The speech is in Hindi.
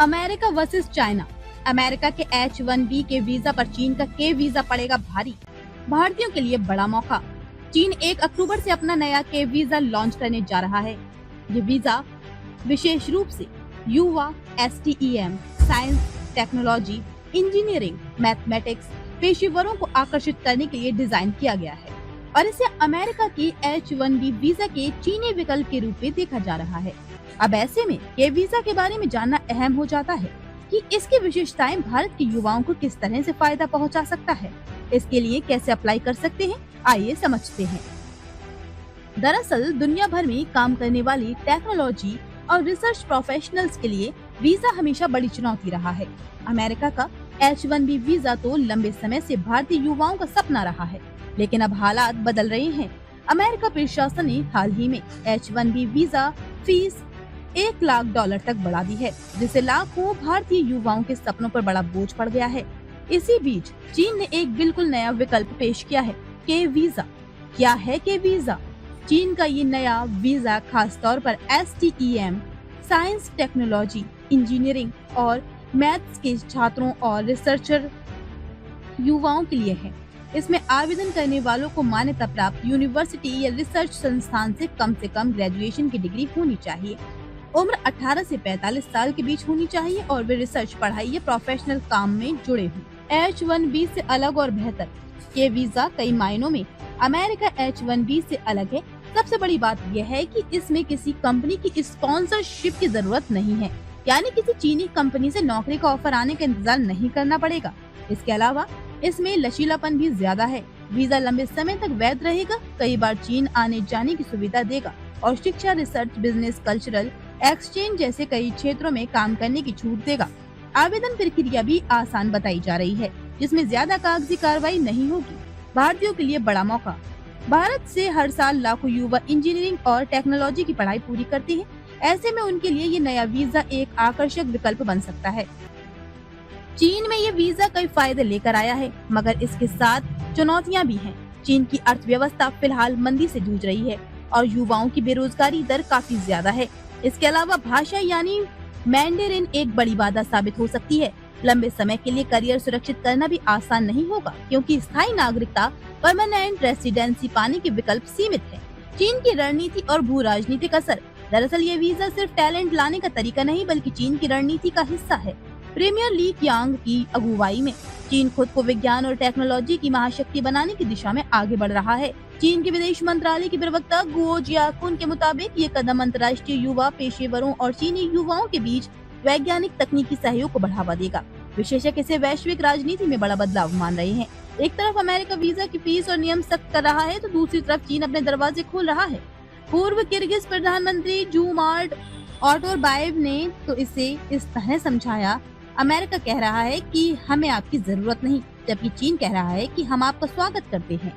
America versus China. अमेरिका के H-1B के वीजा पर चीन का के वीजा पड़ेगा भारी। भारतीयों के लिए बड़ा मौका। चीन 1 अक्टूबर से अपना नया के वीजा लॉन्च करने जा रहा है। ये वीजा विशेष रूप से युवा, STEM, science, technology, engineering, mathematics पेशेवरों को आकर्षित करने के लिए डिजाइन किया गया है और इसे अमेरिका की H-1B वीजा के चीनी विकल्प के रूप में देखा जा रहा है। अब ऐसे में ये वीजा के बारे में जानना अहम हो जाता है कि इसकी विशेषताएं भारत के युवाओं को किस तरह से फायदा पहुंचा सकता है। इसके लिए कैसे अप्लाई कर सकते हैं, आइए समझते हैं। दरअसल दुनिया भर में काम करने वाली टेक्नोलॉजी और रिसर्च प्रोफेशनल्स के लिए वीजा हमेशा बड़ी चुनौती रहा है। अमेरिका का H-1B वीजा तो लंबे समय से भारतीय युवाओं का सपना रहा है, लेकिन अब हालात बदल रहे हैं। अमेरिका प्रशासन ने हाल ही में H-1B वीजा फीस $1 लाख तक बढ़ा दी है, जिससे लाखों भारतीय युवाओं के सपनों पर बड़ा बोझ पड़ गया है। इसी बीच चीन ने एक बिल्कुल नया विकल्प पेश किया है, के वीजा। क्या है के वीजा? चीन का ये नया वीजा खास तौर पर STEM, साइंस, टेक्नोलॉजी, इंजीनियरिंग और मैथ्स के छात्रों और रिसर्चर युवाओं के लिए है। इसमें आवेदन करने वालों को मान्यता प्राप्त यूनिवर्सिटी या रिसर्च संस्थान से कम ग्रेजुएशन की डिग्री होनी चाहिए। उम्र 18 से 45 साल के बीच होनी चाहिए और वे रिसर्च, पढ़ाई या प्रोफेशनल काम में जुड़े हों। H-1B से अलग और बेहतर। ये वीजा कई मायनों में अमेरिका H-1B से अलग है। सबसे बड़ी बात यह है कि इसमें किसी कंपनी की स्पॉन्सरशिप की जरूरत नहीं है, यानी किसी चीनी कंपनी से नौकरी का ऑफर आने का इंतजार नहीं करना पड़ेगा। इसके अलावा इसमें लचीलापन भी ज्यादा है। वीजा लंबे समय तक वैध रहेगा, कई बार चीन आने जाने की सुविधा देगा और शिक्षा, रिसर्च, बिजनेस, कल्चरल एक्सचेंज जैसे कई क्षेत्रों में काम करने की छूट देगा। आवेदन प्रक्रिया भी आसान बताई जा रही है, जिसमें ज्यादा कागजी कार्रवाई नहीं होगी। भारतीयों के लिए बड़ा मौका। भारत से हर साल लाखों युवा इंजीनियरिंग और टेक्नोलॉजी की पढ़ाई पूरी करते हैं। ऐसे में उनके लिए ये नया वीजा एक आकर्षक विकल्प बन सकता है। चीन में ये वीजा कई फायदे लेकर आया है, मगर इसके साथ चुनौतियां भी हैं। चीन की अर्थव्यवस्था फिलहाल मंदी से जूझ रही है और युवाओं की बेरोजगारी दर काफी ज्यादा है। इसके अलावा भाषा यानी मैंडेरिन एक बड़ी बाधा साबित हो सकती है। लंबे समय के लिए करियर सुरक्षित करना भी आसान नहीं होगा, क्योंकि स्थायी नागरिकता, परमानेंट रेसिडेंसी पाने के विकल्प सीमित है। चीन की रणनीति और भू राजनीतिक असर। दरअसल ये वीजा सिर्फ टैलेंट लाने का तरीका नहीं, बल्कि चीन की रणनीति का हिस्सा है। प्रीमियर ली क़ियांग की अगुवाई में चीन खुद को विज्ञान और टेक्नोलॉजी की महाशक्ति बनाने की दिशा में आगे बढ़ रहा है। चीन के विदेश मंत्रालय की प्रवक्ता गुओ जियाकुन के मुताबिक ये कदम अंतर्राष्ट्रीय युवा पेशेवरों और चीनी युवाओं के बीच वैज्ञानिक तकनीकी सहयोग को बढ़ावा देगा। विशेषज्ञ इसे वैश्विक राजनीति में बड़ा बदलाव मान रहे हैं। एक तरफ अमेरिका वीजा की फीस और नियम सख्त कर रहा है, तो दूसरी तरफ चीन अपने दरवाजे खोल रहा है। पूर्व किर्गिज प्रधानमंत्री जूमार्ट ऑटोबायेव ने तो इसे इस तरह समझाया, अमेरिका कह रहा है कि हमें आपकी जरूरत नहीं, जबकि चीन कह रहा है कि हम आपका स्वागत करते हैं।